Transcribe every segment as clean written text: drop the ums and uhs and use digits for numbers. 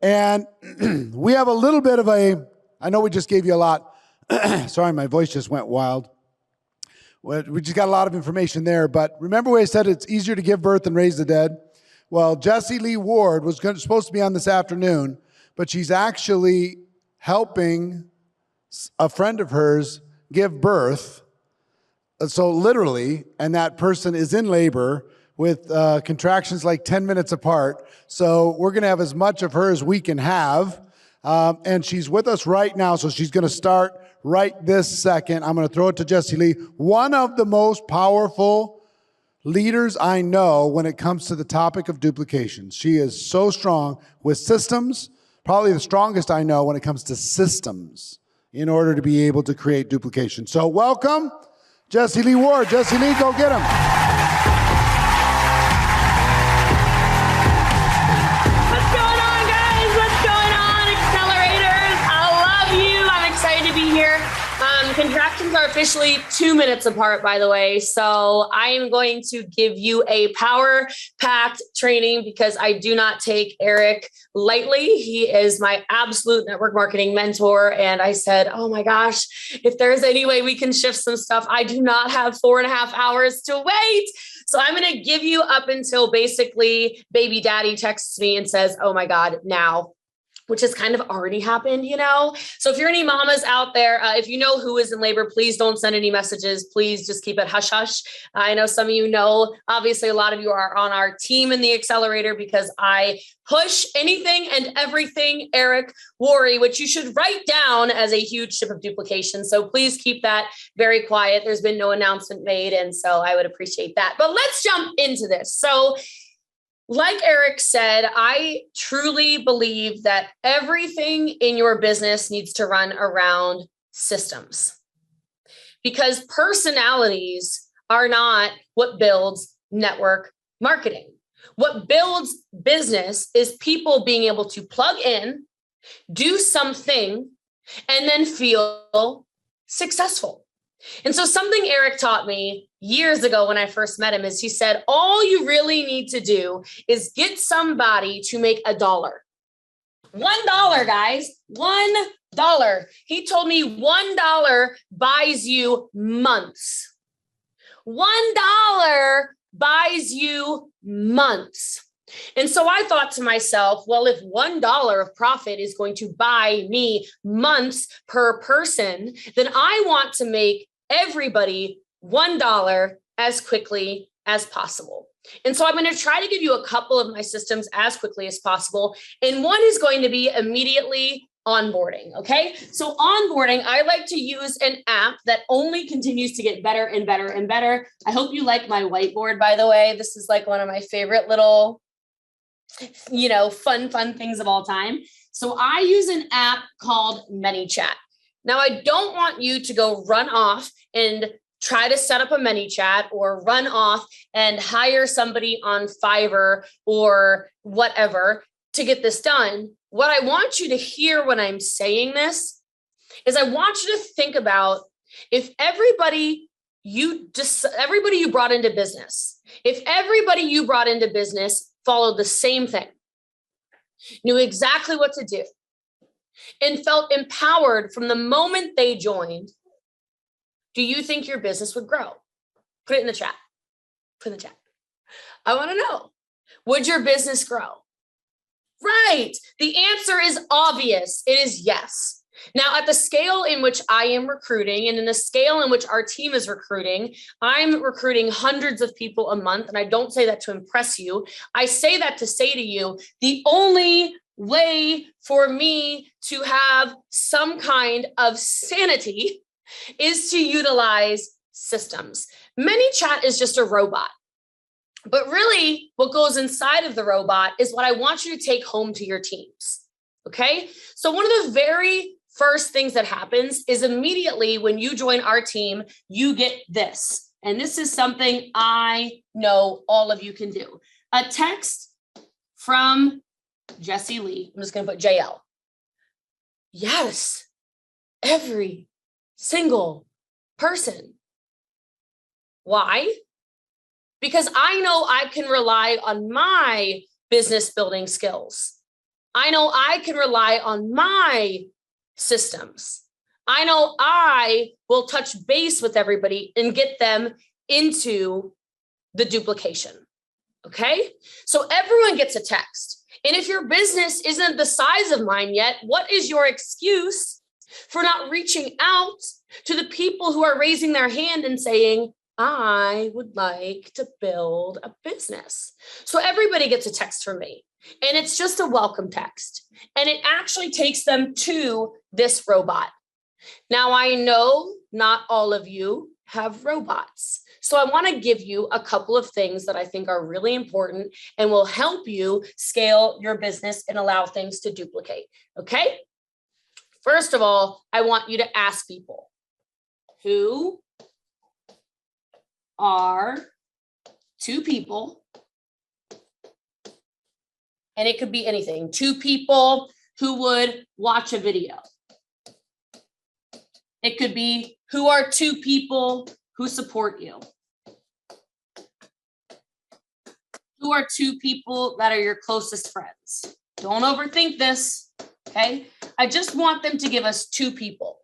And we have a little bit of I know we just gave you a lot. Sorry, my voice just went wild. We just got a lot of information there. But remember when I said it's easier to give birth than raise the dead? Well, Jessie Lee Ward was supposed to be on this afternoon, but she's actually helping a friend of hers give birth. So literally, and that person is in labor with contractions like 10 minutes apart. So we're going to have as much of her as we can have. And she's with us right now, so she's going to start right this second. I'm going to throw it to Jessie Lee, one of the most powerful leaders I know when it comes to the topic of duplication. She is so strong with systems, probably the strongest I know when it comes to systems in order to be able to create duplication. So welcome, Jessie Lee Ward. Jessie Lee, go get him. What's going on, guys? What's going on, Accelerators? I love you. I'm excited to be here. Contractions are officially 2 minutes apart, by the way. So I am going to give you a power-packed training because I do not take Eric lightly. He is my absolute network marketing mentor. And I said, oh my gosh, if there's any way we can shift some stuff, I do not have 4.5 hours to wait. So I'm going to give you up until basically baby daddy texts me and says, oh my God, now. Which has kind of already happened, you know? So if you're any mamas out there, if you know who is in labor, please don't send any messages. Please just keep it hush hush. I know some of you know, obviously a lot of you are on our team in the Accelerator because I push anything and everything Eric Worre, which you should write down as a huge ship of duplication. So please keep that very quiet. There's been no announcement made. And so I would appreciate that. But let's jump into this. So like Eric said, I truly believe that everything in your business needs to run around systems because personalities are not what builds network marketing. What builds business is people being able to plug in, do something, and then feel successful. And so something Eric taught me years ago when I first met him is he said, all you really need to do is get somebody to make $1. $1, guys, $1. He told me $1 buys you months. $1 buys you months. And so I thought to myself, well, if $1 of profit is going to buy me months per person, then I want to make everybody $1 as quickly as possible. And so I'm going to try to give you a couple of my systems as quickly as possible. And one is going to be immediately onboarding. Okay. So onboarding, I like to use an app that only continues to get better and better and better. I hope you like my whiteboard, by the way. This is like one of my favorite little, fun things of all time. So I use an app called ManyChat. Now, I don't want you to go run off and try to set up a ManyChat or run off and hire somebody on Fiverr or whatever to get this done. What I want you to hear when I'm saying this is I want you to think about if everybody you brought into business, if everybody you brought into business followed the same thing, knew exactly what to do, and felt empowered from the moment they joined, do you think your business would grow? Put it in the chat. Put in the chat. I want to know, would your business grow? Right. The answer is obvious. It is yes. Now, at the scale in which I am recruiting and in the scale in which our team is recruiting, I'm recruiting hundreds of people a month. And I don't say that to impress you. I say that to say to you, the only way for me to have some kind of sanity is to utilize systems. ManyChat is just a robot. But really, what goes inside of the robot is what I want you to take home to your teams. Okay? So one of the very first things that happens is immediately when you join our team, you get this. And this is something I know all of you can do. A text from Jessie Lee. I'm just going to put JL. Yes, every single person. Why? Because I know I can rely on my business building skills. I know I can rely on my systems. I know I will touch base with everybody and get them into the duplication. Okay. So everyone gets a text. And if your business isn't the size of mine yet, what is your excuse for not reaching out to the people who are raising their hand and saying, I would like to build a business? So everybody gets a text from me, and it's just a welcome text. And it actually takes them to this robot. Now, I know not all of you have robots. So I want to give you a couple of things that I think are really important and will help you scale your business and allow things to duplicate. Okay. First of all, I want you to ask people, who are two people, and it could be anything, two people who would watch a video. It could be, who are two people who support you? Who are two people that are your closest friends? Don't overthink this, okay? I just want them to give us two people,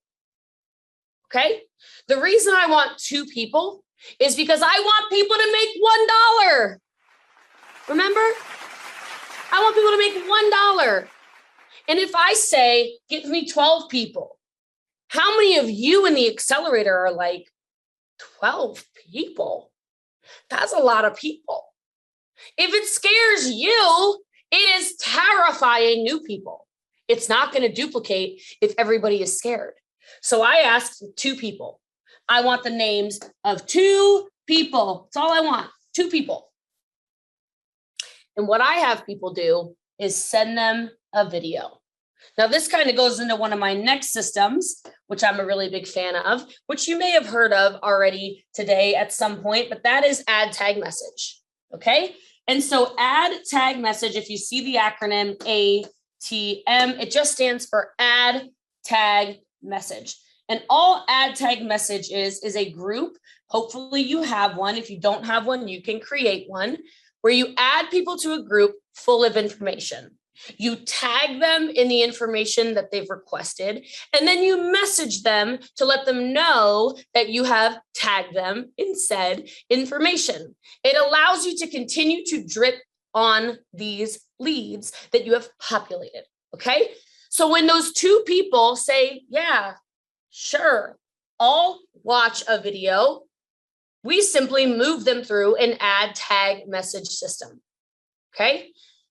okay? The reason I want two people is because I want people to make $1. Remember? I want people to make $1. And if I say, give me 12 people, how many of you in the accelerator are like, 12 people? That's a lot of people. If it scares you, it is terrifying new people. It's not going to duplicate if everybody is scared. So I asked two people. I want the names of two people. That's all I want, two people. And what I have people do is send them a video. Now, this kind of goes into one of my next systems, which I'm a really big fan of, which you may have heard of already today at some point, but that is add tag message. Okay. And so add tag message, if you see the acronym ATM, it just stands for add tag message. And all add tag message is a group. Hopefully you have one. If you don't have one, you can create one where you add people to a group full of information. You tag them in the information that they've requested, and then you message them to let them know that you have tagged them in said information. It allows you to continue to drip on these leads that you have populated, okay? So when those two people say, yeah, sure, I'll watch a video, we simply move them through an add tag message system, okay?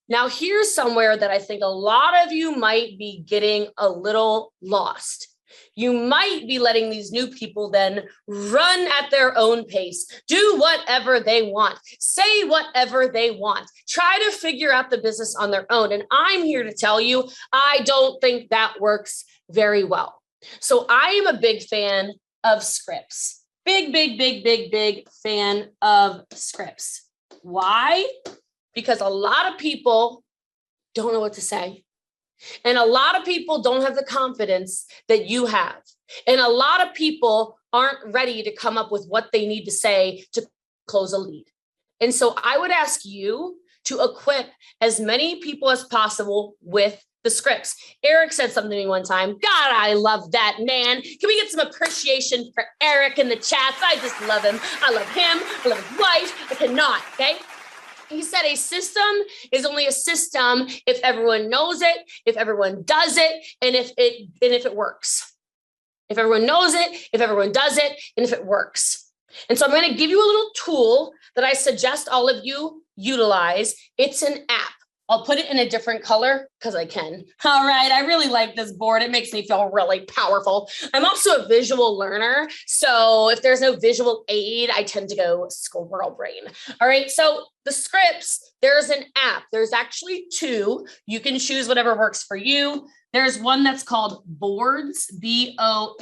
Now, here's somewhere that I think a lot of you might be getting a little lost. You might be letting these new people then run at their own pace, do whatever they want, say whatever they want, try to figure out the business on their own. And I'm here to tell you, I don't think that works very well. So I am a big fan of scripts. Big fan of scripts. Why? Because a lot of people don't know what to say. And a lot of people don't have the confidence that you have. And a lot of people aren't ready to come up with what they need to say to close a lead. And so I would ask you to equip as many people as possible with the scripts. Eric said something to me one time. God, I love that man. Can we get some appreciation for Eric in the chats? I just love him. I love him. I love his wife. I cannot, okay? He said a system is only a system if everyone knows it, if everyone does it, and if it works. If everyone knows it, if everyone does it, and if it works. And so I'm going to give you a little tool that I suggest all of you utilize. It's an app. I'll put it in a different color because I can. All right. I really like this board. It makes me feel really powerful. I'm also a visual learner. So if there's no visual aid, I tend to go squirrel brain. All right. So the scripts, there's an app. There's actually two. You can choose whatever works for you. There's one that's called Boards, Boards.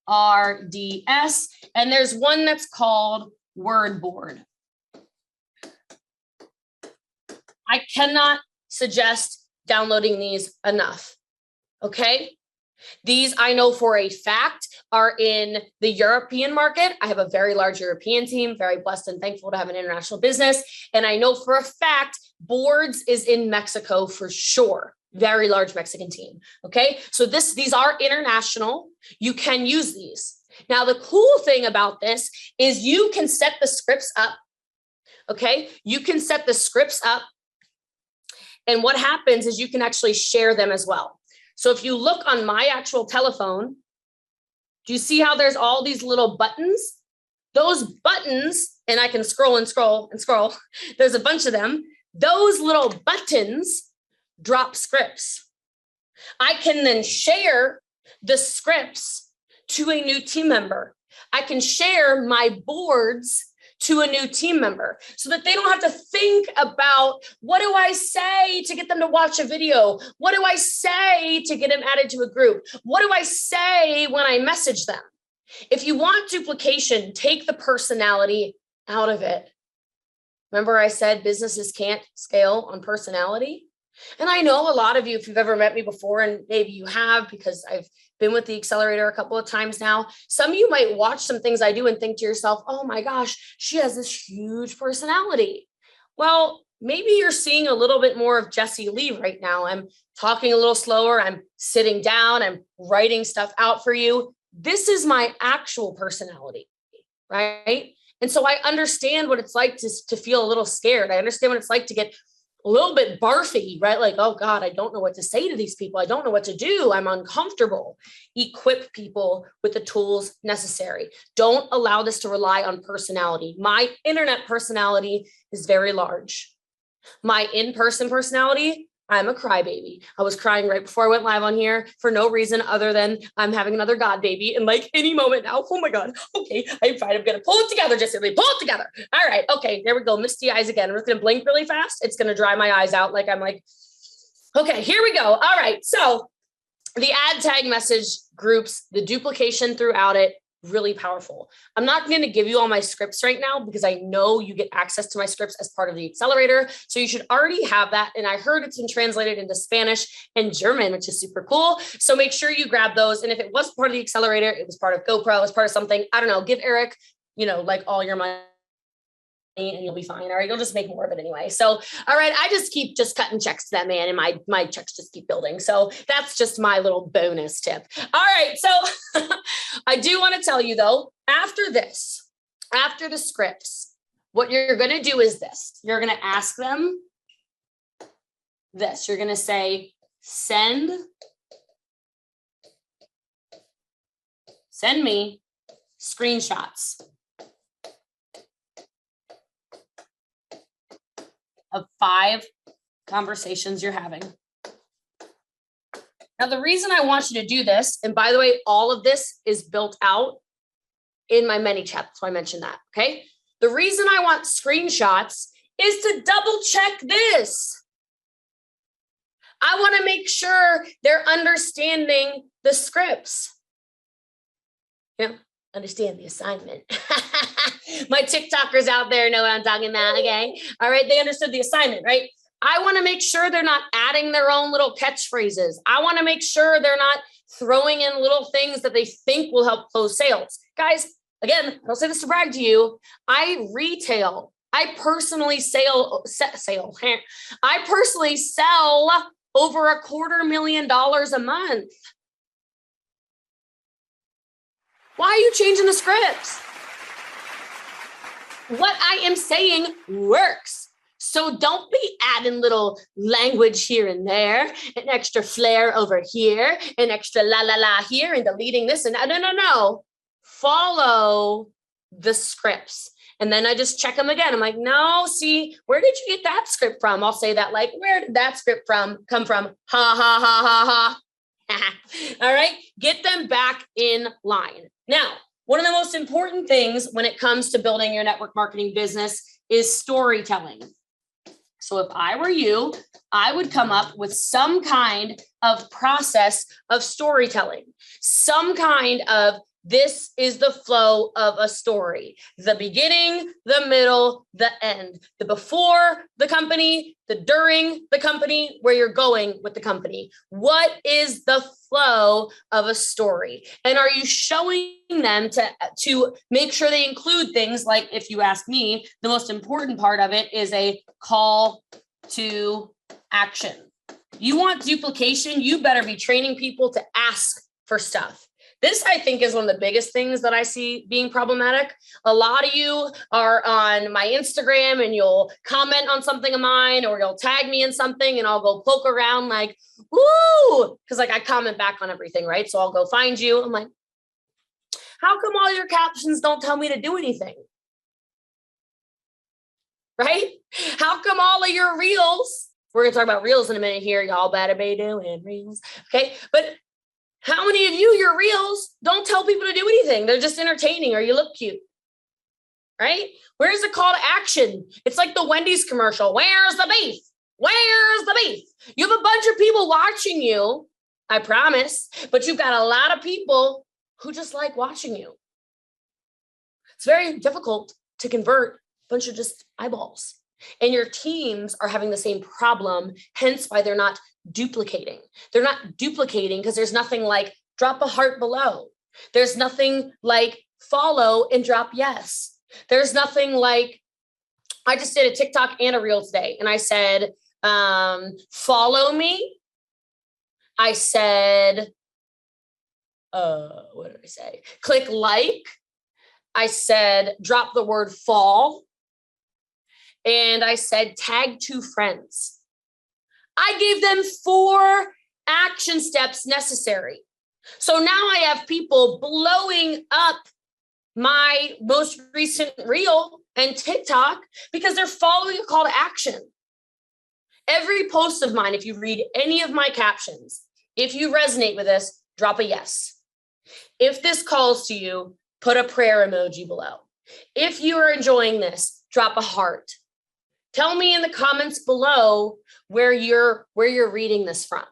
And there's one that's called Word Board. I cannot suggest downloading these enough, okay? These I know for a fact are in the European market. I have a very large European team, very blessed and thankful to have an international business. And I know for a fact Boards is in Mexico for sure. very large Mexican team. Okay. So these are international. You can use these. Now, the cool thing about this is you can set the scripts up. Okay. You can set the scripts up. And what happens is you can actually share them as well. So if you look on my actual telephone, do you see how there's all these little buttons? Those buttons, and I can scroll and scroll and scroll. There's a bunch of them. Those little buttons drop scripts. I can then share the scripts to a new team member. I can share my boards to a new team member so that they don't have to think about, what do I say to get them to watch a video? What do I say to get them added to a group? What do I say when I message them? If you want duplication, take the personality out of it. Remember I said businesses can't scale on personality? And I know a lot of you, if you've ever met me before, and maybe you have because I've been with the Accelerator a couple of times now, some of you might watch some things I do and think to yourself, oh my gosh, she has this huge personality. Well, maybe you're seeing a little bit more of Jessie Lee right now. I'm talking a little slower. I'm sitting down. I'm writing stuff out for you. This is my actual personality, right? And so I understand what it's like to feel a little scared. I understand what it's like to get a little bit barfy, right? Like, oh God, I don't know what to say to these people. I don't know what to do. I'm uncomfortable. Equip people with the tools necessary. Don't allow this to rely on personality. My internet personality is very large. My in-person personality, I'm a crybaby. I was crying right before I went live on here for no reason other than I'm having another God baby. And like any moment now, oh my God. Okay, I'm fine. I'm going to pull it together, Jessie Lee. Pull it together. All right. Okay, there we go. Misty eyes again. I'm just going to blink really fast. It's going to dry my eyes out. I'm like, okay, here we go. All right. So the ad tag message groups, the duplication throughout it, really powerful. I'm not going to give you all my scripts right now because I know you get access to my scripts as part of the Accelerator. So you should already have that. And I heard it's been translated into Spanish and German, which is super cool. So make sure you grab those. And if it was part of the Accelerator, it was part of GoPro, it was part of something, I don't know, give Eric, all your money and you'll be fine. All right. You'll just make more of it anyway. So, all right. I just keep cutting checks to that man and my checks just keep building. So that's just my little bonus tip. All right. So I do want to tell you though, after the scripts, what you're going to do is this. You're going to ask them this. You're going to say, send me screenshots of 5 conversations you're having. Now, the reason I want you to do this, and by the way, all of this is built out in my ManyChat, so I mentioned that, okay? The reason I want screenshots is to double check this. I want to make sure they're understanding the scripts. Understand the assignment. My TikTokers out there know what I'm talking about, okay? All right, they understood the assignment, right? I want to make sure they're not adding their own little catchphrases. I want to make sure they're not throwing in little things that they think will help close sales. Guys, again, I don't say this to brag to you. I retail. I personally sell over $250,000 a month. Why are you changing the scripts? What I am saying works. So don't be adding little language here and there, an extra flair over here, an extra la la la here, and deleting this and no. Follow the scripts. And then I just check them again. I'm like, no, see, where did you get that script from? I'll say that where did that script come from? Ha, ha, ha, ha, ha. All right, get them back in line. Now, one of the most important things when it comes to building your network marketing business is storytelling. So if I were you, I would come up with some kind of process of storytelling, some kind of this is the flow of a story, the beginning, the middle, the end, the before the company, the during the company, where you're going with the company. What is the flow of a story? And are you showing them to make sure they include things like, if you ask me, the most important part of it is a call to action. You want duplication, you better be training people to ask for stuff. This, I think, is one of the biggest things that I see being problematic. A lot of you are on my Instagram and you'll comment on something of mine, or you'll tag me in something and I'll go poke around like, woo, because like I comment back on everything, right? So I'll go find you. I'm like, how come all your captions don't tell me to do anything? Right? How come all of your reels, we're going to talk about reels in a minute here, y'all better be doing reels, okay? But how many of you, your reels don't tell people to do anything? They're just entertaining or you look cute, right? Where's the call to action? It's like the Wendy's commercial. Where's the beef? Where's the beef? You have a bunch of people watching you, I promise, but you've got a lot of people who just like watching you. It's very difficult to convert a bunch of just eyeballs. And your teams are having the same problem, hence why they're not duplicating. They're not duplicating because there's nothing like drop a heart below. There's nothing like follow and drop yes. There's nothing like, I just did a TikTok and a reel today, and I said, follow me. I said, what did I say? Click like. I said, drop the word fall. And I said, tag 2 friends. I gave them 4 action steps necessary. So now I have people blowing up my most recent reel and TikTok because they're following a call to action. Every post of mine, if you read any of my captions, if you resonate with this, drop a yes. If this calls to you, put a prayer emoji below. If you are enjoying this, drop a heart. Tell me in the comments below where you're reading this from.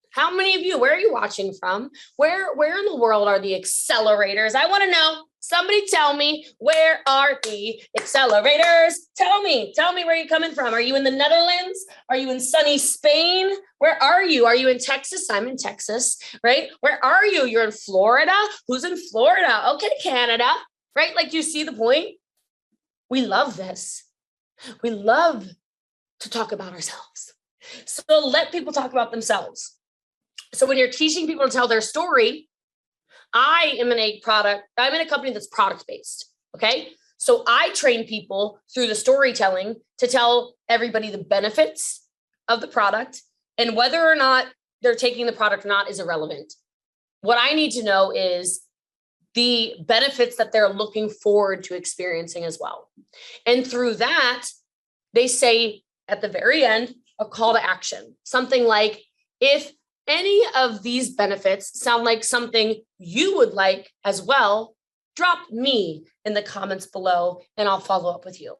How many of you, where are you watching from? Where in the world are the accelerators? I want to know. Somebody tell me, where are the accelerators? Tell me where you're coming from. Are you in the Netherlands? Are you in sunny Spain? Where are you? Are you in Texas? I'm in Texas, right? Where are you? You're in Florida? Who's in Florida? Okay, Canada, right? Like, you see the point? We love this. We love to talk about ourselves. So let people talk about themselves. So when you're teaching people to tell their story, I'm in a company that's product-based, okay? So I train people through the storytelling to tell everybody the benefits of the product, and whether or not they're taking the product or not is irrelevant. What I need to know is the benefits that they're looking forward to experiencing as well. And through that, they say at the very end, a call to action, something like, if any of these benefits sound like something you would like as well, drop me in the comments below and I'll follow up with you.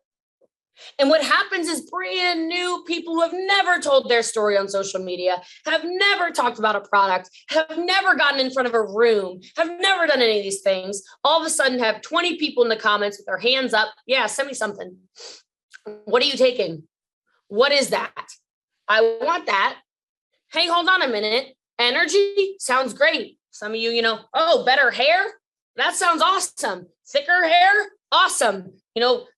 And what happens is brand new people who have never told their story on social media, have never talked about a product, have never gotten in front of a room, have never done any of these things, all of a sudden have 20 people in the comments with their hands up. Yeah, send me something. What are you taking? What is that? I want that. Hey, hold on a minute. Energy sounds great. Some of you, oh, better hair. That sounds awesome. Thicker hair. Awesome.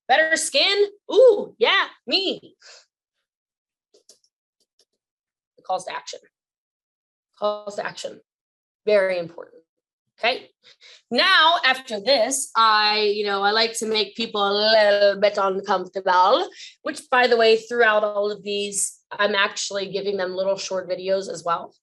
Better skin. Ooh, yeah, me. Calls to action. Calls to action. Very important. Okay. Now, after this, I like to make people a little bit uncomfortable, which, by the way, throughout all of these, I'm actually giving them little short videos as well.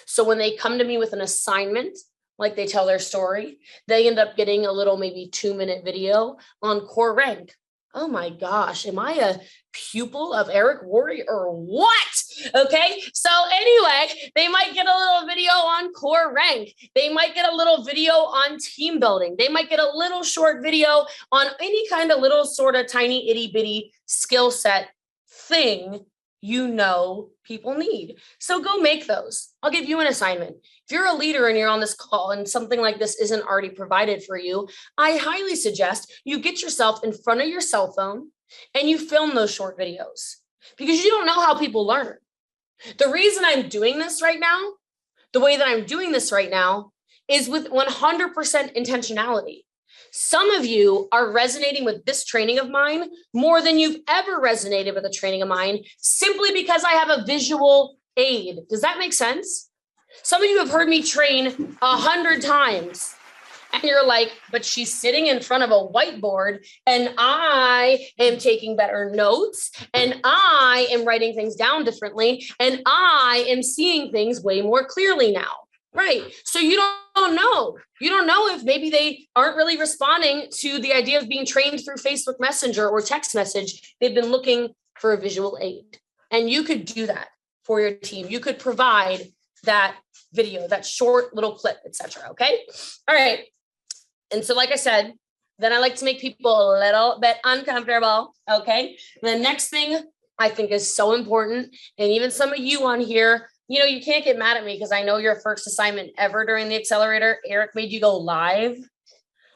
So when they come to me with an assignment, like they tell their story, they end up getting a little maybe 2-minute video on core rank. Oh my gosh, am I a pupil of Eric Worre or what? Okay, so anyway, they might get a little video on core rank. They might get a little video on team building. They might get a little short video on any kind of little sort of tiny itty bitty skill set thing people need. So go make those. I'll give you an assignment. If you're a leader and you're on this call and something like this isn't already provided for you, I highly suggest you get yourself in front of your cell phone and you film those short videos, because you don't know how people learn. The reason I'm doing this right now, the way that I'm doing this right now, is with 100% intentionality. Some of you are resonating with this training of mine more than you've ever resonated with a training of mine, simply because I have a visual aid. Does that make sense? Some of you have heard me train 100 times. And you're like, but she's sitting in front of a whiteboard and I am taking better notes and I am writing things down differently and I am seeing things way more clearly now. Right. So you don't know. You don't know if maybe they aren't really responding to the idea of being trained through Facebook Messenger or text message. They've been looking for a visual aid. And you could do that for your team. You could provide that video, that short little clip, etc. Okay. All right. And so, like I said, then I like to make people a little bit uncomfortable. Okay. The next thing I think is so important. And even some of you on here, you know, you can't get mad at me because I know your first assignment ever during the accelerator, Eric made you go live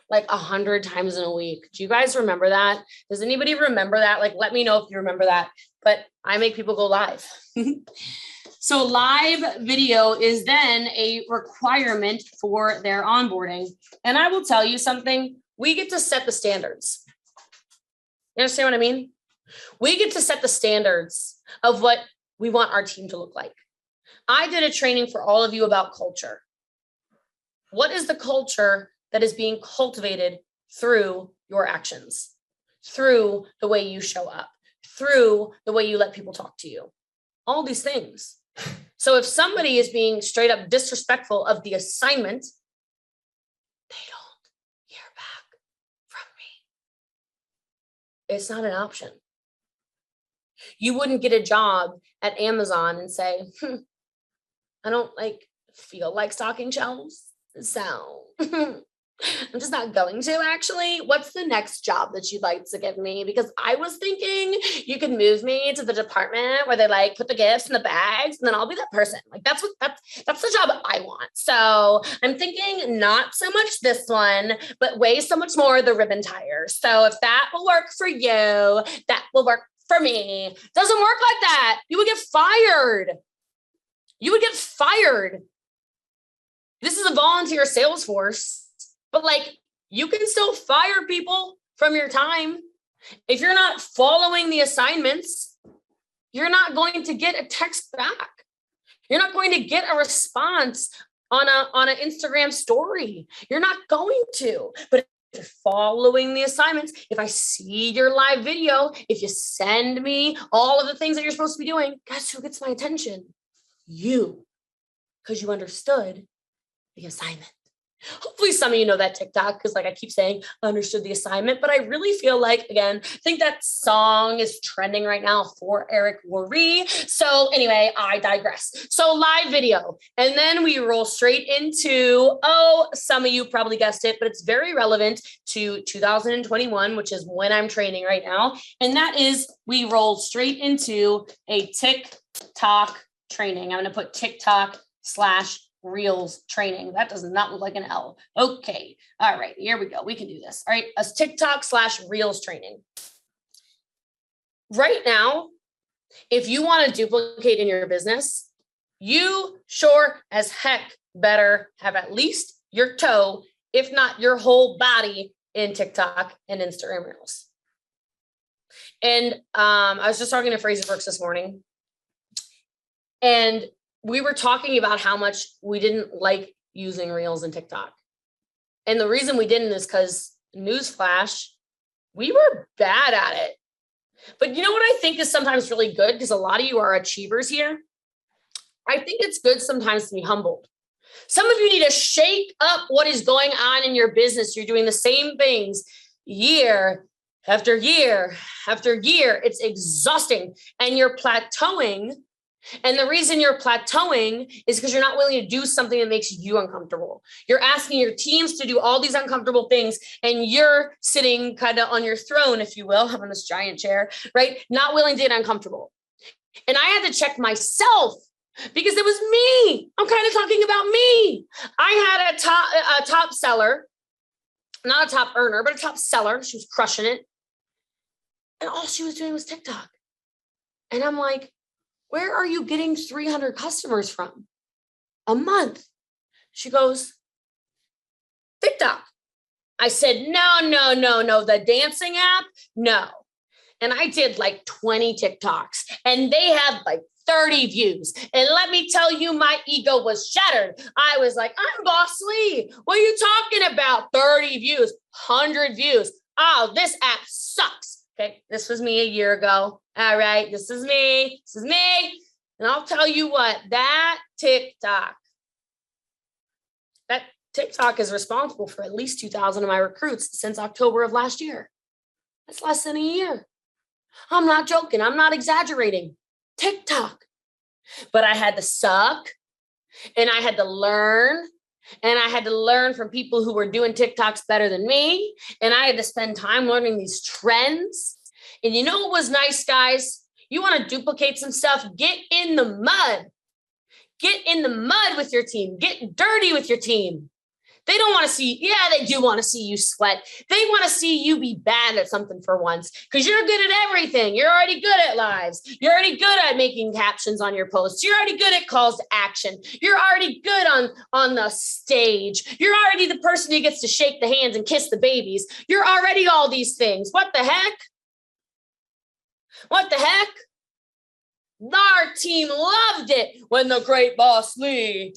like 100 times in a week. Do you guys remember that? Does anybody remember that? Like, let me know if you remember that. But I make people go live. So live video is then a requirement for their onboarding. And I will tell you something, we get to set the standards. You understand what I mean? We get to set the standards of what we want our team to look like. I did a training for all of you about culture. What is the culture that is being cultivated through your actions, through the way you show up, through the way you let people talk to you? All these things. So if somebody is being straight up disrespectful of the assignment, they don't hear back from me. It's not an option. You wouldn't get a job at Amazon and say, I don't feel like stocking shelves. So I'm just not going to actually. What's the next job that you'd like to give me? Because I was thinking you could move me to the department where they put the gifts in the bags and then I'll be that person. That's the job I want. So I'm thinking not so much this one, but way so much more the ribbon tire. So if that will work for you, that will work for me. Doesn't work like that. You would get fired. You would get fired. This is a volunteer sales force. But you can still fire people from your time. If you're not following the assignments, you're not going to get a text back. You're not going to get a response on an Instagram story. You're not going to. But if you're following the assignments, if I see your live video, if you send me all of the things that you're supposed to be doing, guess who gets my attention? You. Because you understood the assignment. Hopefully some of you know that TikTok because I keep saying understood the assignment, but I really feel I think that song is trending right now for Eric Worre. So anyway, I digress. So live video, and then we roll straight into, some of you probably guessed it, but it's very relevant to 2021, which is when I'm training right now. And that is we roll straight into a TikTok training. I'm going to put TikTok/Reels training. That does not look like an L. Okay. All right. Here we go. We can do this. All right. A TikTok/Reels training. Right now, if you want to duplicate in your business, you sure as heck better have at least your toe, if not your whole body, in TikTok and Instagram Reels. And I was just talking to Fraser Brooks this morning, and we were talking about how much we didn't like using Reels and TikTok. And the reason we didn't is because, newsflash, we were bad at it. But you know what I think is sometimes really good? Because a lot of you are achievers here. I think it's good sometimes to be humbled. Some of you need to shake up what is going on in your business. You're doing the same things year after year after year. It's exhausting and you're plateauing. And the reason you're plateauing is because you're not willing to do something that makes you uncomfortable. You're asking your teams to do all these uncomfortable things, and you're sitting kind of on your throne, if you will, on this giant chair, right? Not willing to get uncomfortable. And I had to check myself because it was me. I'm kind of talking about me. I had a top seller, not a top earner, but a top seller. She was crushing it. And all she was doing was TikTok. And I'm like, where are you getting 300 customers from a month? She goes, TikTok. I said, no, the dancing app, no. And I did like 20 TikToks and they had like 30 views. And let me tell you, my ego was shattered. I was like, I'm Boss Lee. What are you talking about? 30 views, 100 views. Oh, this app sucks. Okay, this was me a year ago. All right, this is me. And I'll tell you what, that TikTok is responsible for at least 2,000 of my recruits since October of last year. That's less than a year. I'm not joking. I'm not exaggerating. TikTok. But I had to suck and I had to learn and I had to learn from people who were doing TikToks better than me. And I had to spend time learning these trends. And you know what was nice, guys? You want to duplicate some stuff? Get in the mud. Get in the mud with your team. Get dirty with your team. They don't want to see, they do want to see you sweat. They want to see you be bad at something for once because you're good at everything. You're already good at lives. You're already good at making captions on your posts. You're already good at calls to action. You're already good on the stage. You're already the person who gets to shake the hands and kiss the babies. You're already all these things. What the heck? What the heck? Our team loved it when the great Boss Lee,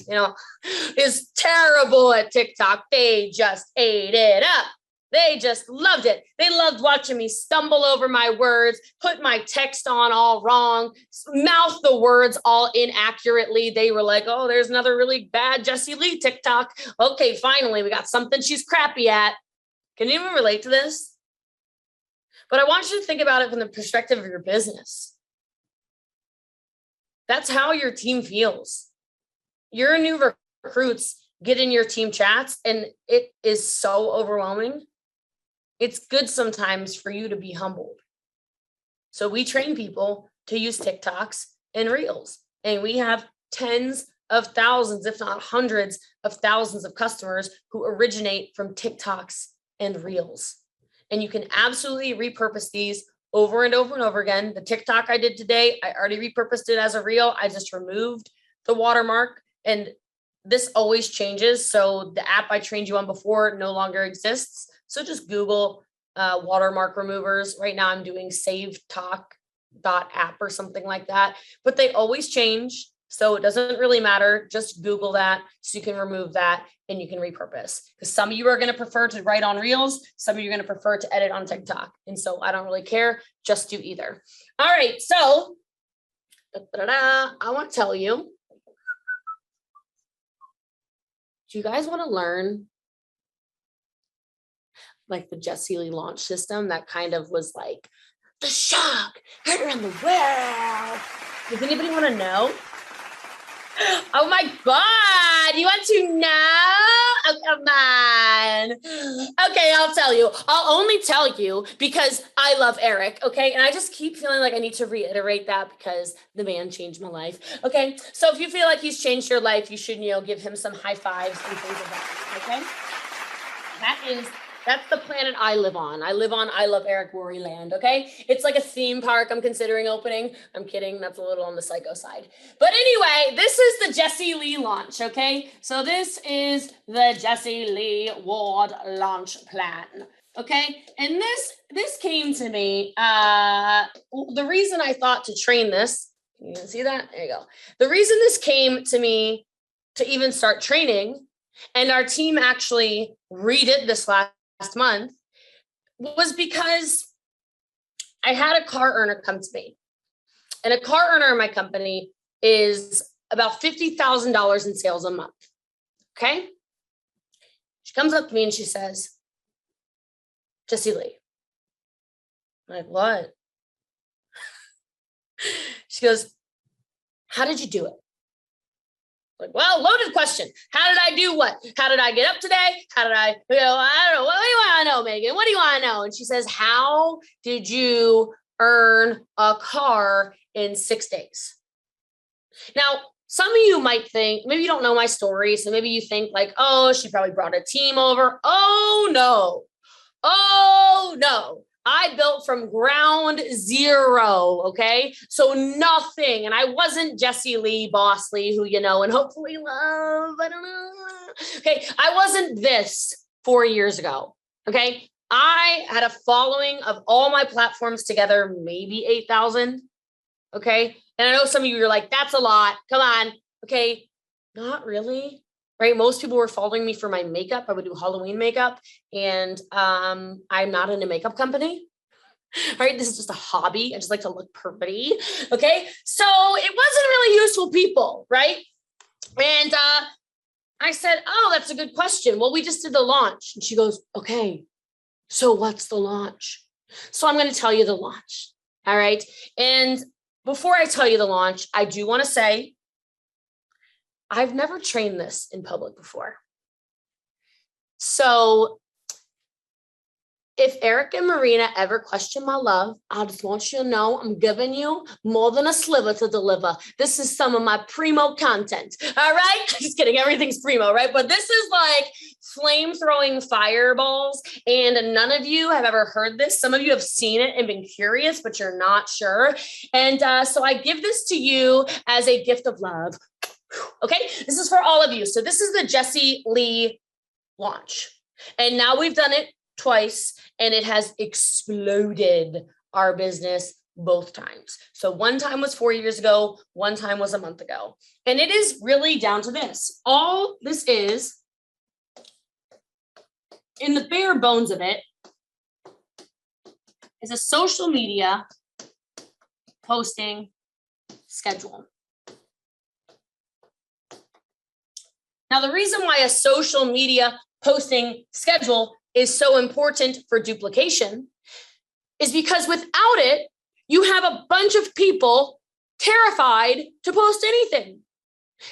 is terrible at TikTok. They just ate it up. They just loved it. They loved watching me stumble over my words, put my text on all wrong, mouth the words all inaccurately. They were like, oh, there's another really bad Jessie Lee TikTok. Okay, finally, we got something she's crappy at. Can anyone relate to this? But I want you to think about it from the perspective of your business. That's how your team feels. Your new recruits get in your team chats and it is so overwhelming. It's good sometimes for you to be humbled. So we train people to use TikToks and Reels. And we have tens of thousands, if not hundreds of thousands of customers who originate from TikToks and Reels. And you can absolutely repurpose these over and over and over again. The TikTok I did today, I already repurposed it as a reel. I just removed the watermark and this always changes. So the app I trained you on before no longer exists. So just Google watermark removers. Right now I'm doing savetalk.app or something like that, but they always change. So it doesn't really matter. Just Google that so you can remove that and you can repurpose. Because some of you are going to prefer to write on Reels. Some of you are going to prefer to edit on TikTok. And so I don't really care. Just do either. All right. So I want to tell you, do you guys want to learn like the Jessie Lee launch system that kind of was like the shock heard around the world? Does anybody want to know? Oh my God, you want to know? Oh, come on. Okay, I'll tell you. I'll only tell you because I love Eric, okay? And I just keep feeling like I need to reiterate that because the man changed my life, okay? So if you feel like he's changed your life, you should, give him some high fives and things of that, okay? That's the planet I live on. I love Eric Worry Land, okay? It's like a theme park I'm considering opening. I'm kidding. That's a little on the psycho side. But anyway, this is the Jessie Lee launch, okay? So this is the Jessie Lee Ward launch plan, okay? And this came to me. The reason I thought to train this, you can see that? There you go. The reason this came to me to even start training, and our team actually redid this last month, was because I had a car earner come to me. And a car earner in my company is about $50,000 in sales a month. Okay. She comes up to me and she says, Jessie Lee. I'm like, what? She goes, how did you do it? Like, well, loaded question. How did I do what? How did I get up today? How did I don't know. What do you want to know, Megan? What do you want to know? And she says, how did you earn a car in 6 days? Now, some of you might think, maybe you don't know my story. So maybe you think like, oh, she probably brought a team over. Oh, no. I built from ground zero, okay? So nothing. And I wasn't Jessie Lee, Boss Lee, who and hopefully love. I don't know. Okay, I wasn't this 4 years ago. Okay. I had a following of all my platforms together, maybe 8,000. Okay. And I know some of you are like, that's a lot. Come on. Okay. Not really. Right. Most people were following me for my makeup. I would do Halloween makeup. And I'm not in a makeup company. Right. This is just a hobby. I just like to look pretty. Okay. So it wasn't really useful people. Right. And I said, oh, that's a good question. Well, we just did the launch. And she goes, okay, so what's the launch? So I'm going to tell you the launch. All right. And before I tell you the launch, I do want to say, I've never trained this in public before. So if Eric and Marina ever question my love, I just want you to know I'm giving you more than a sliver to deliver. This is some of my primo content. All right. Just kidding. Everything's primo, right? But this is like flame throwing fireballs. And none of you have ever heard this. Some of you have seen it and been curious, but you're not sure. And so I give this to you as a gift of love. Okay. This is for all of you. So this is the Jessie Lee launch. And now we've done it twice, and it has exploded our business both times. So one time was 4 years ago, one time was a month ago. And it is really down to this. All this is, in the bare bones of it, is a social media posting schedule. Now, the reason why a social media posting schedule is so important for duplication is because without it, you have a bunch of people terrified to post anything.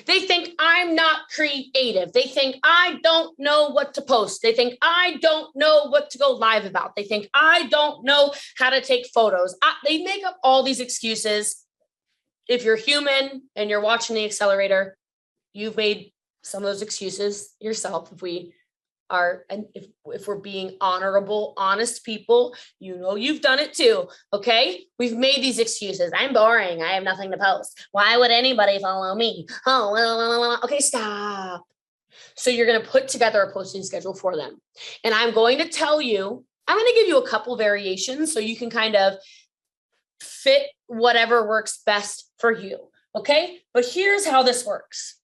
They think I'm not creative. They think I don't know what to post. They think I don't know what to go live about. They think I don't know how to take photos. They make up all these excuses. If you're human and you're watching the Accelerator, you've made some of those excuses yourself. If we're being honorable, honest people, you know you've done it too, okay? We've made these excuses. I'm boring. I have nothing to post. Why would anybody follow me? Oh, okay, stop. So you're going to put together a posting schedule for them. And I'm going to give you a couple variations so you can kind of fit whatever works best for you, okay? But here's how this works.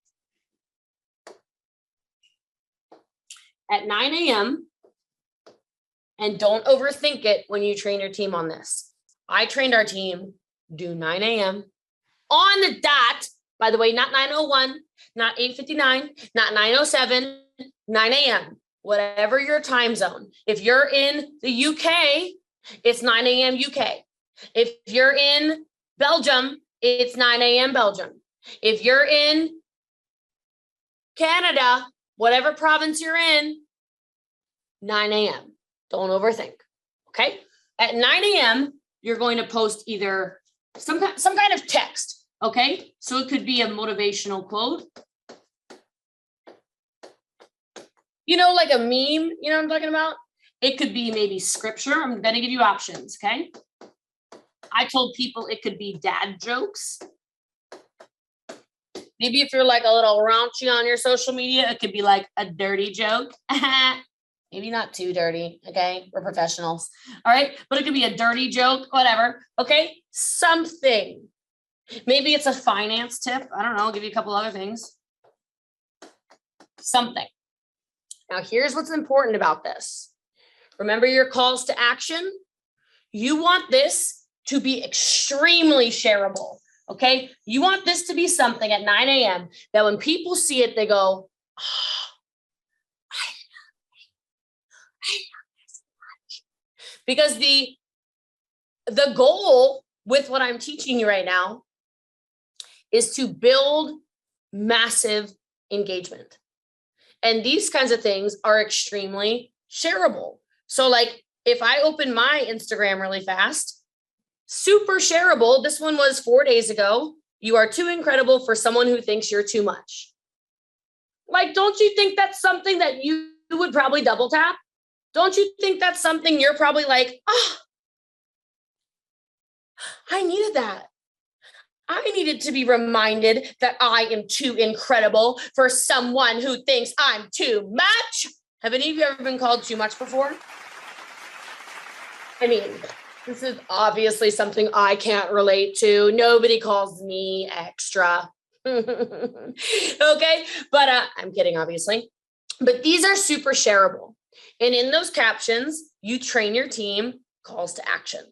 At 9 a.m., and don't overthink it when you train your team on this. I trained our team, do 9 a.m. on the dot, by the way, not 9:01, not 8:59, not 9:07, 9 a.m., whatever your time zone. If you're in the UK, it's 9 a.m. UK. If you're in Belgium, it's 9 a.m. Belgium. If you're in Canada, whatever province you're in, 9 a.m. Don't overthink, okay? At 9 a.m., you're going to post either some kind of text, okay? So it could be a motivational quote. Like a meme, you know what I'm talking about? It could be maybe scripture. I'm going to give you options, okay? I told people it could be dad jokes. Maybe if you're like a little raunchy on your social media, it could be like a dirty joke. Maybe not too dirty, okay? We're professionals, all right? But it could be a dirty joke, whatever, okay? Something. Maybe it's a finance tip. I don't know. I'll give you a couple other things. Something. Now, here's what's important about this. Remember your calls to action? You want this to be extremely shareable. Okay, you want this to be something at 9 a.m. that when people see it, they go, oh, I love this much. Because the goal with what I'm teaching you right now is to build massive engagement. And these kinds of things are extremely shareable. So like if I open my Instagram really fast, super shareable. This one was 4 days ago. You are too incredible for someone who thinks you're too much. Like, don't you think that's something that you would probably double tap? Don't you think that's something you're probably like, oh, I needed that. I needed to be reminded that I am too incredible for someone who thinks I'm too much. Have any of you ever been called too much before? I mean, this is obviously something I can't relate to. Nobody calls me extra. Okay, but I'm kidding, obviously. But these are super shareable. And in those captions, you train your team calls to action.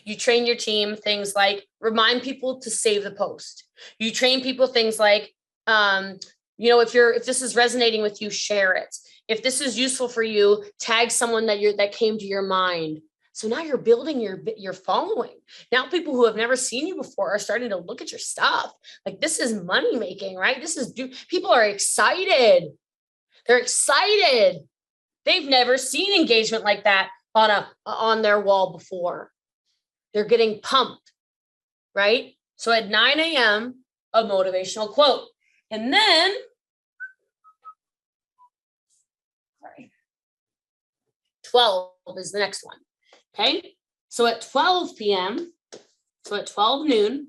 You train your team things like remind people to save the post. You train people things like, if this is resonating with you, share it. If this is useful for you, tag someone that came to your mind. So now you're building your following. Now people who have never seen you before are starting to look at your stuff. Like this is money making, right? People are excited. They're excited. They've never seen engagement like that on their wall before. They're getting pumped, right? So at 9 a.m., a motivational quote. And then, 12 is the next one. Okay. So at 12 p.m., so at 12 noon,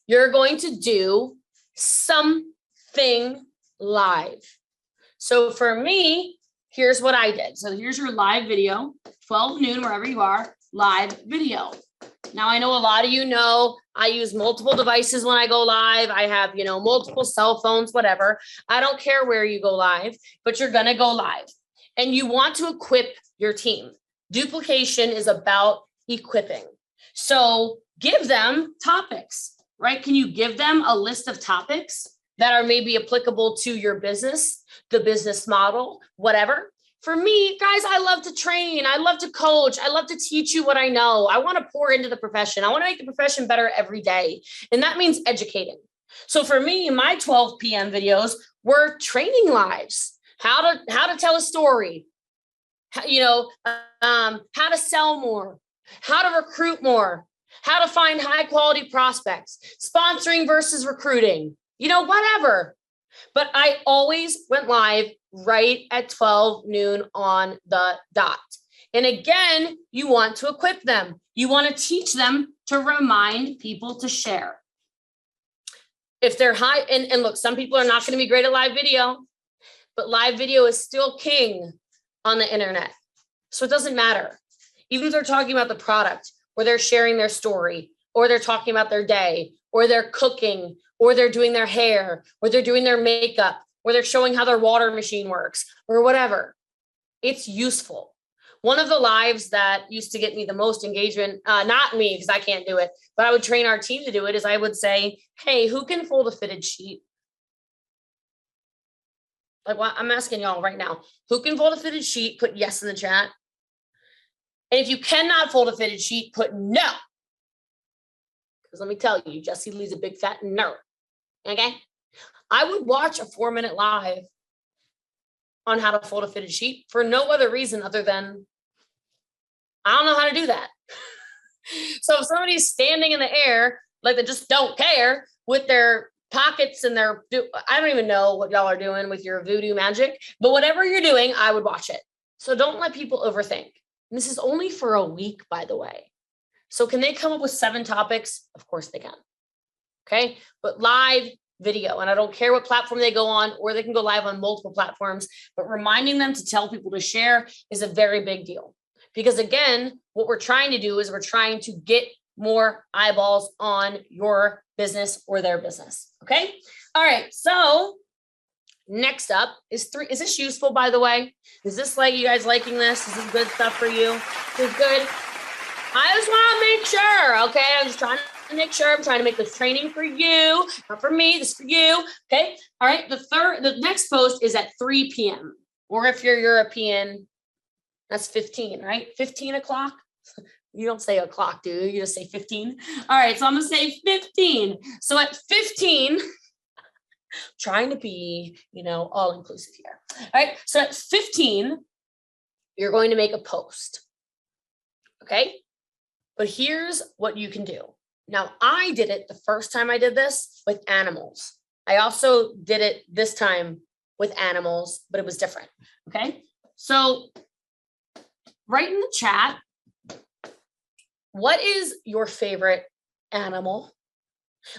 you're going to do something live. So for me, here's what I did. So here's your live video, 12 noon, wherever you are, live video. Now, I know a lot of you know I use multiple devices when I go live. I have, multiple cell phones, whatever. I don't care where you go live, but you're going to go live. And you want to equip your team. Duplication is about equipping. So give them topics, right? Can you give them a list of topics that are maybe applicable to your business, the business model, whatever? For me, guys, I love to train. I love to coach. I love to teach you what I know. I want to pour into the profession. I want to make the profession better every day. And that means educating. So for me, my 12 p.m. videos were training lives, how to tell a story, how to sell more, how to recruit more, how to find high quality prospects, sponsoring versus recruiting, whatever. But I always went live right at 12 noon on the dot. And again, you want to equip them. You want to teach them to remind people to share. If they're high, and look, some people are not going to be great at live video, but live video is still king on the internet. So it doesn't matter. Even if they're talking about the product, or they're sharing their story, or they're talking about their day, or they're cooking, or they're doing their hair, or they're doing their makeup, or they're showing how their water machine works, or whatever. It's useful. One of the lives that used to get me the most engagement, not me, because I can't do it, but I would train our team to do it, is I would say, hey, who can fold a fitted sheet? Like, what? I'm asking y'all right now, who can fold a fitted sheet? Put yes in the chat. And if you cannot fold a fitted sheet, put no. Because let me tell you, Jesse Lee's a big fat nerd. Okay? I would watch a 4-minute live on how to fold a fitted sheet for no other reason other than I don't know how to do that. So if somebody's standing in the air, like they just don't care with their pockets and I don't even know what y'all are doing with your voodoo magic, but whatever you're doing, I would watch it. So don't let people overthink. And this is only for a week, by the way. So can they come up with 7 topics? Of course they can. Okay. But live video, and I don't care what platform they go on, or they can go live on multiple platforms, but reminding them to tell people to share is a very big deal. Because again, what we're trying to do is we're trying to get more eyeballs on your business or their business. Okay. All right. So next up is 3. Is this useful, by the way? Is this like you guys liking this? Is this good stuff for you? Is this good? I just want to make sure. Okay. I'm just trying to make sure. I'm trying to make this training for you, not for me. This is for you. Okay. All right. The next post is at 3 p.m. Or if you're European, that's 15, right? 15 o'clock. You don't say o'clock, do you? You just say 15. All right. So I'm going to say 15. So at 15, trying to be, all inclusive here. All right. So at 15, you're going to make a post. Okay. But here's what you can do. Now, I did it the first time I did this with animals. I also did it this time with animals, but it was different. Okay. So write in the chat, what is your favorite animal?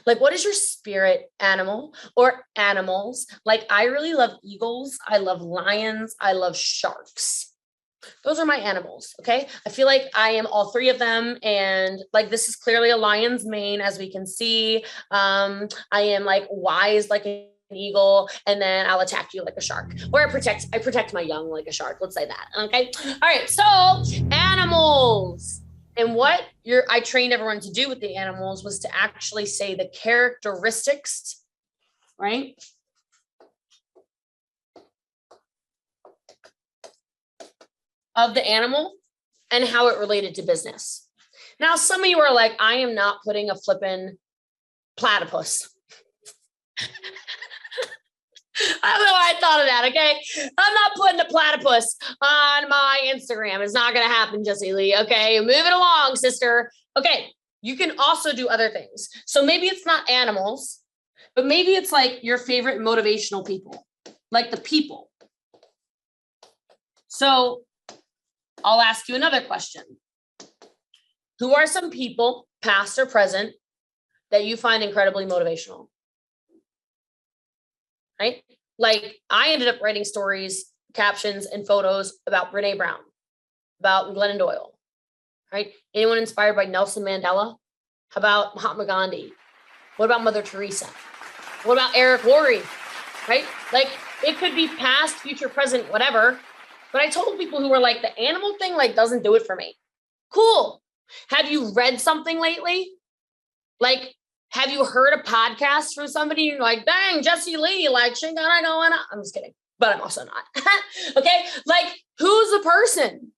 Like, what is your spirit animal or animals? Like, I really love eagles. I love lions. I love sharks. Those are my animals. Okay. I feel like I am all three of them. And like, this is clearly a lion's mane, as we can see. I am like wise, like an eagle, and then I'll attack you like a shark, or I protect my young like a shark. Let's say that. Okay. All right. So animals. And what I trained everyone to do with the animals was to actually say the characteristics, right? Of the animal and how it related to business. Now, some of you are like, I am not putting a flippin' platypus. I don't know why I thought of that, okay? I'm not putting a platypus on my Instagram. It's not going to happen, Jessie Lee, okay? Move it along, sister. Okay, you can also do other things. So maybe it's not animals, but maybe it's like your favorite motivational people, like the people. So I'll ask you another question. Who are some people, past or present, that you find incredibly motivational? Right? Like, I ended up writing stories, captions, and photos about Brene Brown, about Glennon Doyle, right? Anyone inspired by Nelson Mandela? How about Mahatma Gandhi? What about Mother Teresa? What about Eric Worre, right? Like, it could be past, future, present, whatever. But I told people who were like, the animal thing, like, doesn't do it for me. Cool. Have you read something lately? Like, have you heard a podcast from somebody? You're like, dang, Jessie Lee, like, she got it going on. I'm just kidding, but I'm also not. Okay. Like, who's the person?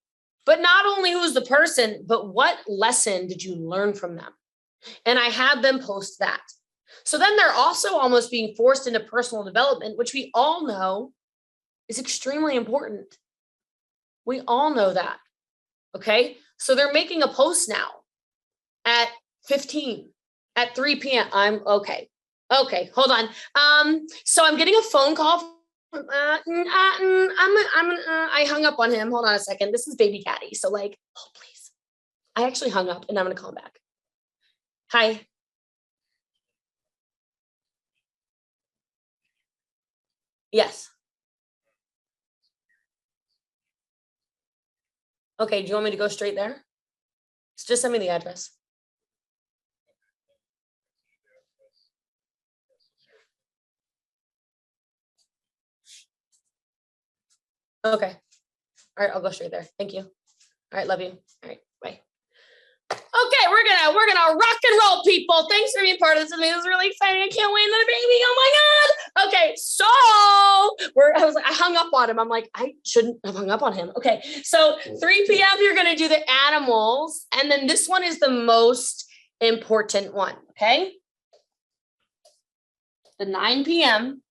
But not only who's the person, but what lesson did you learn from them? And I had them post that. So then they're also almost being forced into personal development, which we all know is extremely important. We all know that. Okay. So they're making a post now at 15, at 3 p.m. I'm okay. Okay. Hold on. So I'm getting a phone call. I hung up on him. Hold on a second. This is baby Caddy. So like, oh, please. I actually hung up and I'm going to call him back. Hi. Yes. Okay. Do you want me to go straight there? Just send me the address. Okay. All right. I'll go straight there. Thank you. All right. Love you. All right. Bye. Okay, we're gonna rock and roll, people. Thanks for being part of this with me. This is really exciting. I can't wait, another baby. Oh my god. Okay, so I hung up on him. I'm like, I shouldn't have hung up on him. Okay, so 3 p.m. you're gonna do the animals, and then this one is the most important one. Okay, the 9 p.m.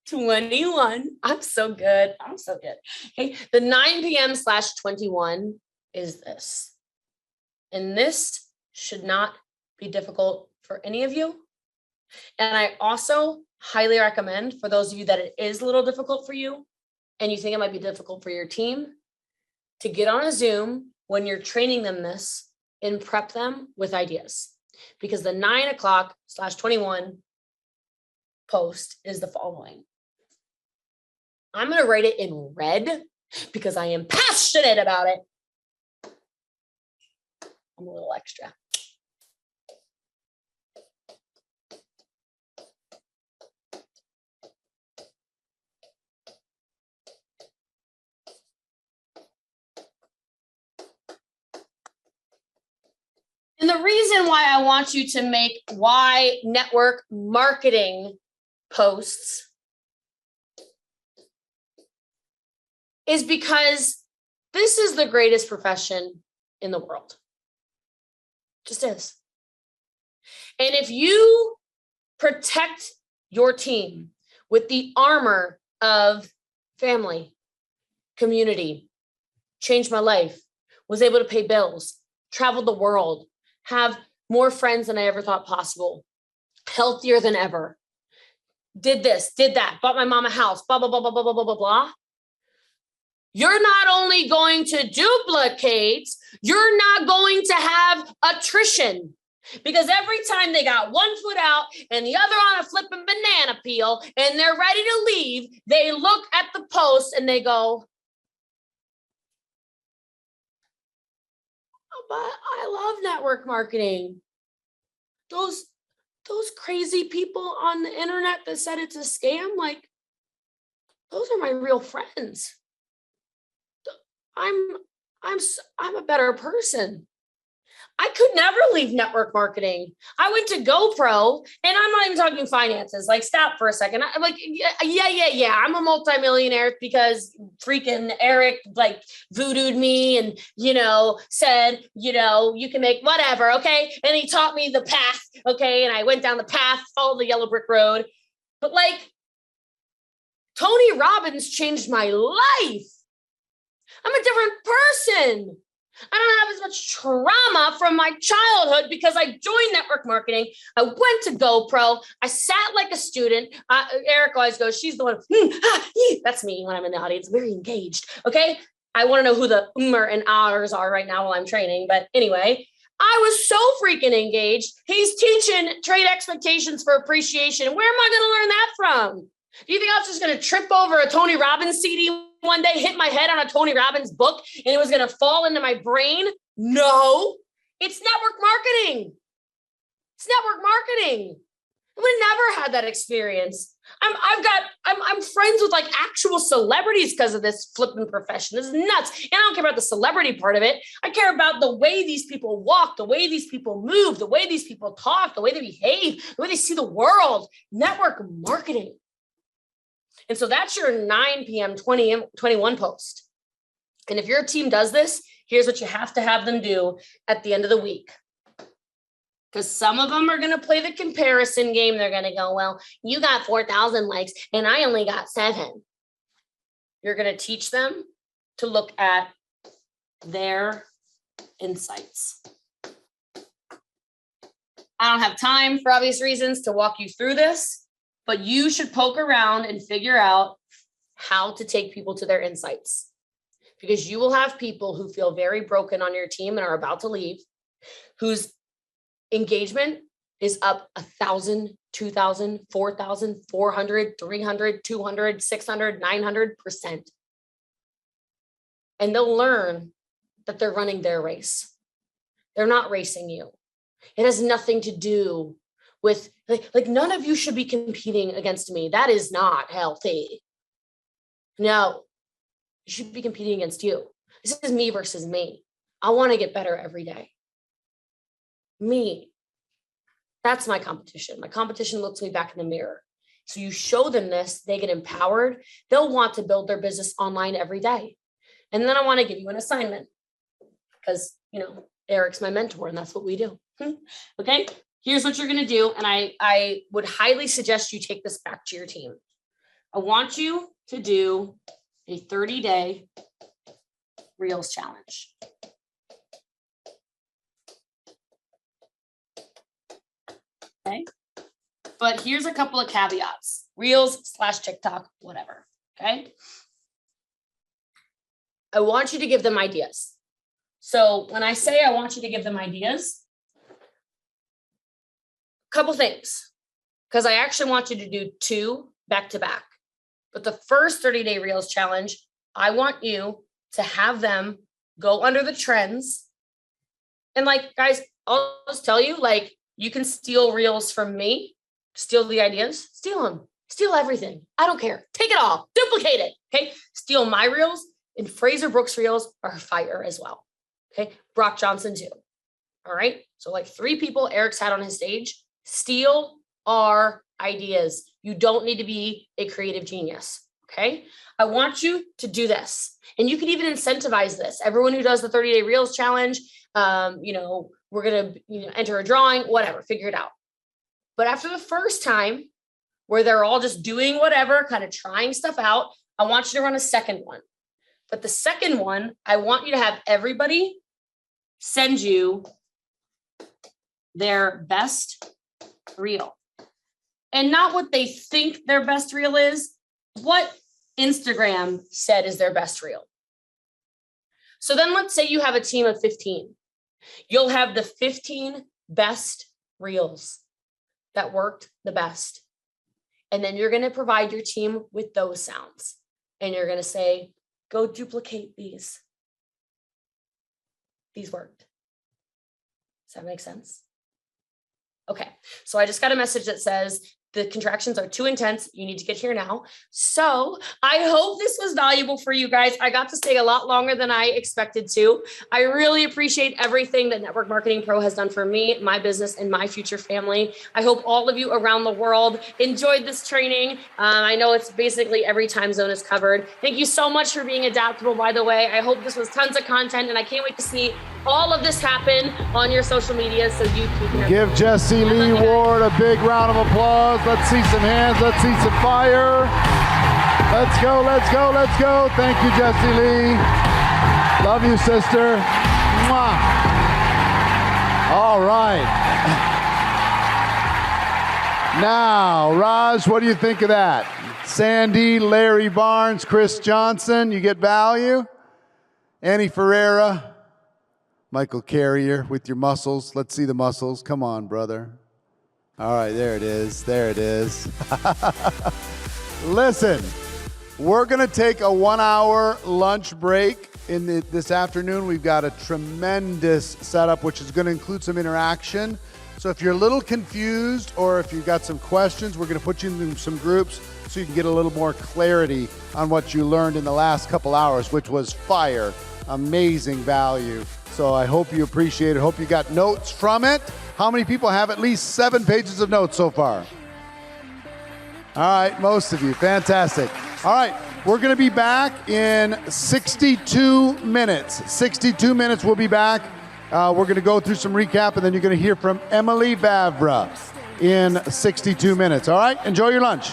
21. I'm so good. Okay. The 9 p.m. /21 is this. And this should not be difficult for any of you. And I also highly recommend for those of you that it is a little difficult for you and you think it might be difficult for your team to get on a Zoom when you're training them this and prep them with ideas. Because the 9 o'clock /21 post is the following. I'm going to write it in red because I am passionate about it. I'm a little extra. And the reason why I want you to make why network marketing posts is because this is the greatest profession in the world. Just is. And if you protect your team with the armor of family, community, changed my life, was able to pay bills, traveled the world, have more friends than I ever thought possible, healthier than ever, did this, did that, bought my mom a house, blah, blah, blah, blah, blah, blah, blah, blah, blah. you're not only going to duplicate, you're not going to have attrition. Because every time they got one foot out and the other on a flipping banana peel and they're ready to leave, they look at the post and they go, oh, but I love network marketing. Those crazy people on the internet that said it's a scam, like, those are my real friends. I'm a better person. I could never leave network marketing. I went to GoPro, and I'm not even talking finances. Like, stop for a second. I'm like, yeah. I'm a multimillionaire because freaking Eric like voodooed me and, said, you can make whatever. Okay. And he taught me the path. Okay. And I went down the path, followed the yellow brick road. But like, Tony Robbins changed my life. I'm a different person. I don't have as much trauma from my childhood because I joined network marketing. I went to GoPro. I sat like a student. Eric always goes, she's the one. That's me when I'm in the audience, very engaged. Okay. I want to know who the and ahs are right now while I'm training. But anyway, I was so freaking engaged. He's teaching trade expectations for appreciation. Where am I going to learn that from? Do you think I was just going to trip over a Tony Robbins CD one day, hit my head on a Tony Robbins book, and it was going to fall into my brain? No, it's network marketing. It's network marketing. We never had that experience. I'm friends with like actual celebrities because of this flipping profession. This is nuts. And I don't care about the celebrity part of it. I care about the way these people walk, the way these people move, the way these people talk, the way they behave, the way they see the world. Network marketing. And so that's your 9 p.m., 21 post. And if your team does this, here's what you have to have them do at the end of the week. Because some of them are going to play the comparison game. They're going to go, well, you got 4,000 likes and I only got 7. You're going to teach them to look at their insights. I don't have time for obvious reasons to walk you through this. But you should poke around and figure out how to take people to their insights, because you will have people who feel very broken on your team and are about to leave, whose engagement is up 1,000, 2,000, 4,000, 400, 300, 200, 600, 900%. And they'll learn that they're running their race. They're not racing you. It has nothing to do with like none of you should be competing against me. That is not healthy. No, you should be competing against you. This is me versus me. I want to get better every day. Me. That's my competition. My competition looks me back in the mirror. So you show them this, they get empowered. They'll want to build their business online every day. And then I want to give you an assignment because, Eric's my mentor and that's what we do. Okay. Here's what you're going to do. And I would highly suggest you take this back to your team. I want you to do a 30-day Reels challenge. Okay. But here's a couple of caveats. Reels/TikTok, whatever. Okay. I want you to give them ideas. So when I say I want you to give them ideas, couple things, because I actually want you to do 2 back-to-back. But the first 30-day Reels challenge, I want you to have them go under the trends. And like, guys, I'll just tell you, like, you can steal Reels from me, steal the ideas, steal them, steal everything. I don't care. Take it all, duplicate it. Okay. Steal my Reels, and Fraser Brooks Reels are fire as well. Okay. Brock Johnson too. All right. So like 3 people Eric's had on his stage. Steal our ideas. You don't need to be a creative genius. Okay. I want you to do this. And you can even incentivize this. Everyone who does the 30-day Reels challenge, we're going to enter a drawing, whatever, figure it out. But after the first time where they're all just doing whatever, kind of trying stuff out, I want you to run a second one. But the second one, I want you to have everybody send you their best reel. And not what they think their best reel is, what Instagram said is their best reel. So then let's say you have a team of 15. You'll have the 15 best reels that worked the best. And then you're going to provide your team with those sounds. And you're going to say, go duplicate these. These worked. Does that make sense? Okay, so I just got a message that says the contractions are too intense. You need to get here now. So I hope this was valuable for you guys. I got to stay a lot longer than I expected to. I really appreciate everything that Network Marketing Pro has done for me, my business, and my future family. I hope all of you around the world enjoyed this training. I know it's basically every time zone is covered. Thank you so much for being adaptable, by the way. I hope this was tons of content, and I can't wait to see all of this happen on your social media so you can give Jesse Lee Ward a big round of applause. Let's see some hands. Let's see some fire. Let's go, let's go, let's go. Thank you, Jesse Lee. Love you, sister. Mwah. All right. Now, Raj, what do you think of that? Sandy, Larry Barnes, Chris Johnson, you get value? Annie Ferreira. Michael Carrier with your muscles. Let's see the muscles. Come on, brother. All right, there it is. There it is. Listen, we're going to take a 1-hour lunch break this afternoon. We've got a tremendous setup, which is going to include some interaction. So if you're a little confused or if you've got some questions, we're going to put you in some groups so you can get a little more clarity on what you learned in the last couple hours, which was fire. Amazing value. So I hope you appreciate it. Hope you got notes from it. How many people have at least 7 pages of notes so far? All right, most of you. Fantastic. All right, we're going to be back in 62 minutes. 62 minutes, we'll be back. We're going to go through some recap, and then you're going to hear from Emily Vavra in 62 minutes. All right, enjoy your lunch.